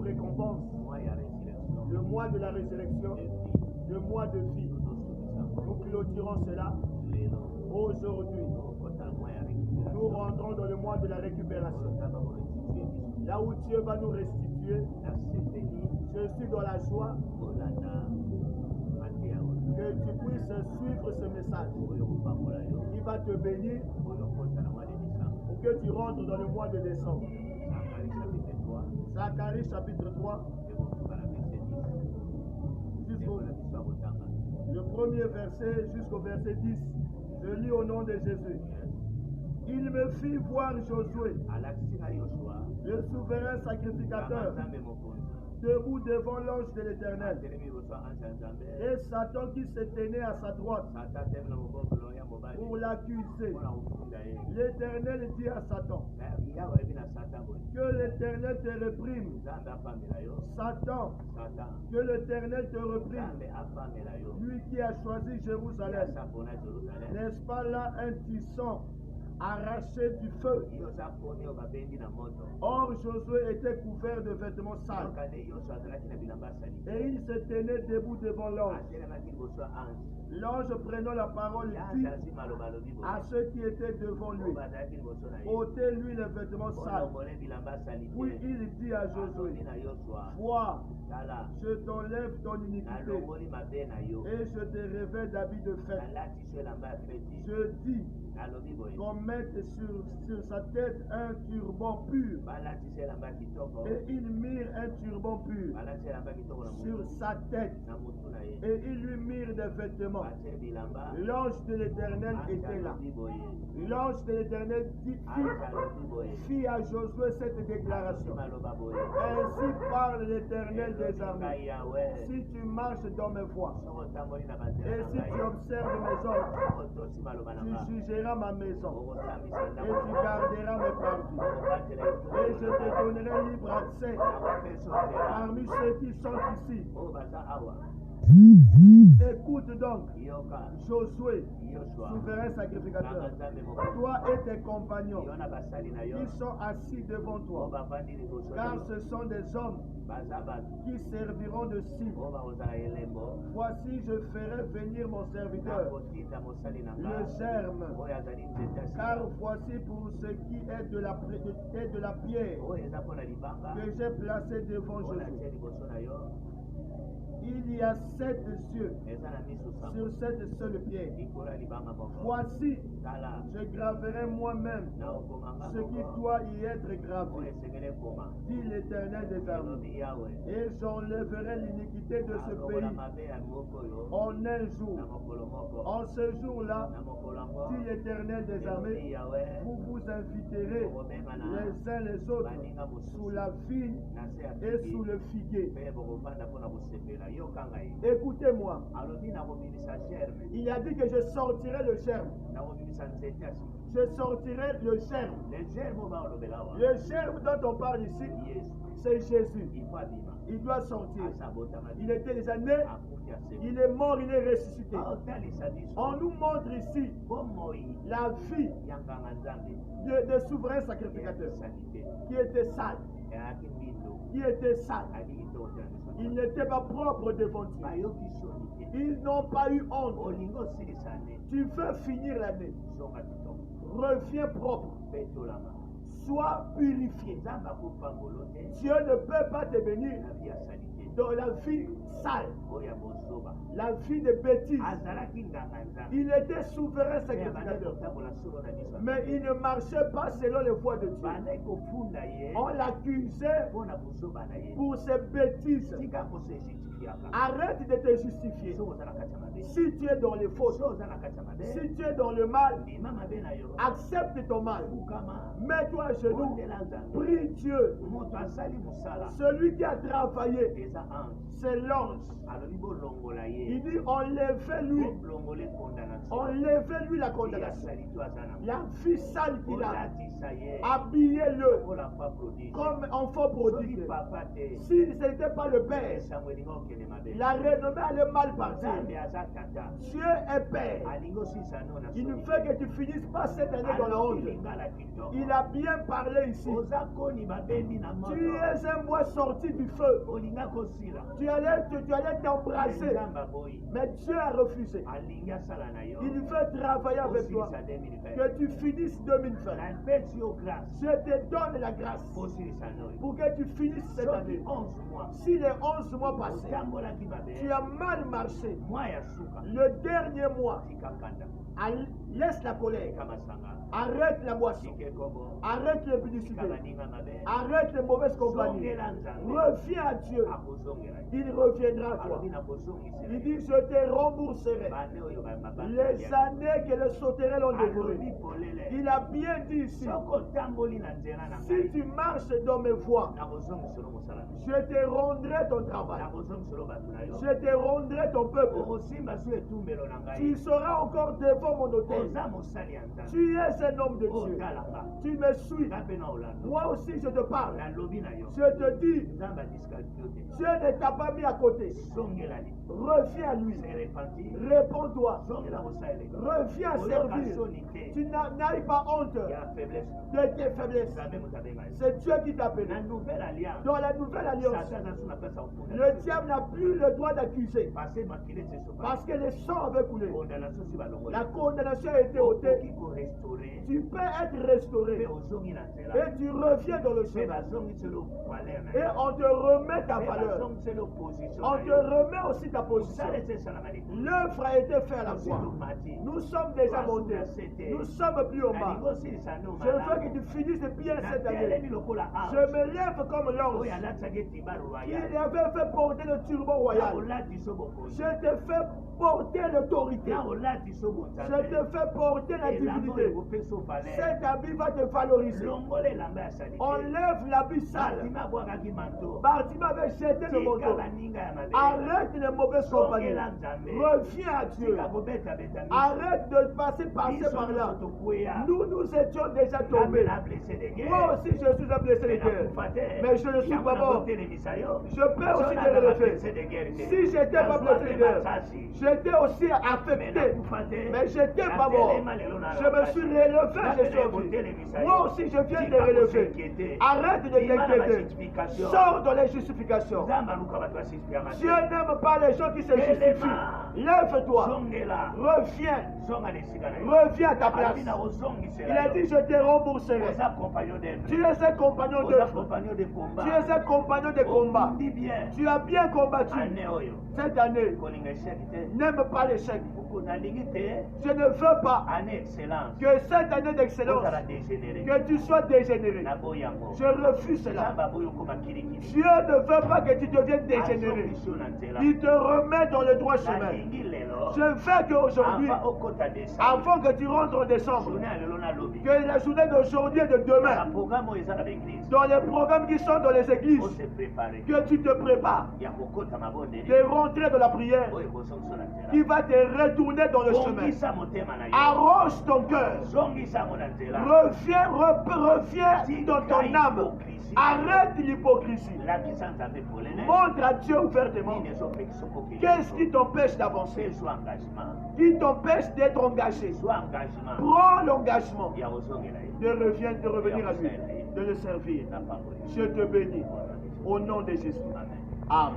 récompense, le mois de la résurrection, le mois de vie. Nous clôturons cela aujourd'hui. Nous rentrons dans le mois de la récupération. Là où Dieu va nous restituer, je suis dans la joie que tu puisses suivre ce message qui va te bénir pour que tu rentres dans le mois de décembre. Zacharie chapitre 3, le premier verset jusqu'au verset 10. Je lis au nom de Jésus. Il me fit voir Josué, le souverain sacrificateur, debout devant l'ange de l'Éternel, et Satan qui se tenait à sa droite pour l'accuser. L'Éternel dit à Satan, que l'Éternel te réprime. Satan, que l'Éternel te réprime. Lui qui a choisi Jérusalem, n'est-ce pas là un tisson arraché du feu? Or Josué était couvert de vêtements sales et il se tenait debout devant l'ange. L'ange prenant la parole dit à ceux qui étaient devant lui, ôtez-lui les vêtements sales. Puis il dit à Josué, vois, je t'enlève ton iniquité et je te revêts d'habits de fête. Je dis qu'on mette sur sa tête un turban pur. Et ils mirent un turban pur sur sa tête. Et ils lui mirent des vêtements. L'ange de l'Éternel était là. L'ange de l'Éternel fit à Josué cette déclaration. Ainsi parle l'Éternel des armées. Si tu marches dans mes voies et si tu observes mes ordres, tu jugeras ma maison et tu garderas mes parvis. Et je te donnerai libre accès parmi ceux qui sont ici. Écoute donc, Josué, souverain sacrificateur, toi et tes compagnons qui sont assis devant toi, car ce sont des hommes qui serviront de cible. Voici, je ferai venir mon serviteur, le germe, car voici pour ce qui est de la pierre que j'ai placée devant Josué. Il y a 7 yeux sur cette seule pierre. Voici, je graverai moi-même ce qui doit y être gravé, dit l'Éternel des armées, et j'enlèverai l'iniquité de ce pays en un jour. En ce jour-là, dit l'Éternel des armées, vous vous inviterez les uns les autres sous la vigne et sous le figuier. Écoutez-moi, il a dit que je sortirai le germe. Je sortirai le germe. Le germe dont on parle ici, c'est Jésus. Il doit sortir. Il était déjà né, il est mort, il est ressuscité. On nous montre ici la vie de souverain sacrificateur qui était sale. Qui était sale. Ils n'étaient pas propres devant Dieu. Ils n'ont pas eu honte. Tu veux finir l'année. Reviens propre. Sois purifié. Dieu ne peut pas te bénir dans la vie sale, la vie de bêtises. Il était souverain sacrificateur, mais il ne marchait pas selon les voies de Dieu. On l'accusait pour ses bêtises. Arrête de te justifier. Si tu es dans les fautes, si tu es dans le mal, accepte ton mal. Mets-toi à genoux. Prie Dieu. Celui qui a travaillé C'est l'ange. Il dit enlevez-lui. Enlevez-lui la condamnation. La vie sale qu'il a. Habillez-le comme enfant prodigue. Si ce n'était pas le père, la renommée allait mal partir. Dieu est père. Il ne fait que tu finisses pas cette année dans la honte. Il a bien parlé ici. Tu es un bois sorti du feu. Tu allais t'embrasser. Mais Dieu a refusé. Il veut travailler avec toi. Que tu finisses 2020. Je te donne la grâce pour que tu finisses cette année. Si les 11 mois passés, tu as mal marché, le dernier mois, laisse la colère, arrête la boisson, arrête les publicités, arrête les mauvaises compagnies, reviens à Dieu, il reviendra à toi. Il dit, je te rembourserai les années que le sauterelles ont dévoré. Il a bien dit ici, si tu marches dans mes voies, je te rendrai ton travail, je te rendrai ton peuple. Tu seras encore devant mon hôtel. Tu es un homme de Dieu. Tu me suis. Moi aussi je te parle. Je te dis, Dieu ne t'a pas mis à côté. Reviens à lui. Réponds-toi. Reviens à servir. Tu n'ailles pas honte de tes faiblesses. C'est Dieu qui t'a appelé. Dans la nouvelle alliance, le diable n'a plus le droit d'accuser. Parce que le sang avait coulé. La condamnation a été ôtée. Tu peux être restauré. Et tu reviens dans le chemin. Et on te remet ta valeur. On te remet aussi ta position. L'œuvre a été faite à la croix. Nous sommes déjà montés. Nous sommes plus au bas. Je veux que tu finisses bien cette année. Je me lève comme l'ange. Il avait fait porter le turban royal. Je te fais porter l'autorité. Je te fais porter la divinité. Cet habit va te valoriser. Enlève l'habit sale. Bartima avait jeté le manteau. Arrête les mauvaises compagnies. Reviens à Dieu. Arrête de passer par là. Nous étions déjà tombés. Moi aussi je suis un blessé de guerre. Mais je ne suis pas mort. Je peux aussi te relever. Si j'étais pas blessé de guerre, j'étais aussi affecté. Mais j'étais pas mort. Je me suis relevé, je suis revenu. Moi aussi je viens te relever. Arrête de t'inquiéter. Sors dans les justifications. Dieu n'aime pas les gens qui se justifient. Lève-toi. Reviens. Reviens à ta place. Il a dit, je te rembourserai. Tu es un compagnon d'œuvre. Tu es un compagnon de combat. Tu as bien combattu. Cette année, n'aime pas l'échec. Je ne veux pas que cette année d'excellence, que tu sois dégénéré. Je refuse cela. Dieu ne veut pas que tu deviennes dégénéré. Il te remet dans le droit chemin. Je veux qu'aujourd'hui, avant que tu rentres en décembre, que la journée d'aujourd'hui et de demain, dans les programmes qui sont dans les églises, que tu te prépares de rentrer dans la prière qui va te retourner dans le chemin. Arrange ton cœur. Reviens dans ton âme. Arrête l'hypocrisie. Montre à Dieu ouvertement. Qu'est-ce qui t'empêche d'avancer? Qui t'empêche d'être engagé? Prends l'engagement de revenir à lui, de le servir. Je te bénis. Au nom de Jésus. Amen.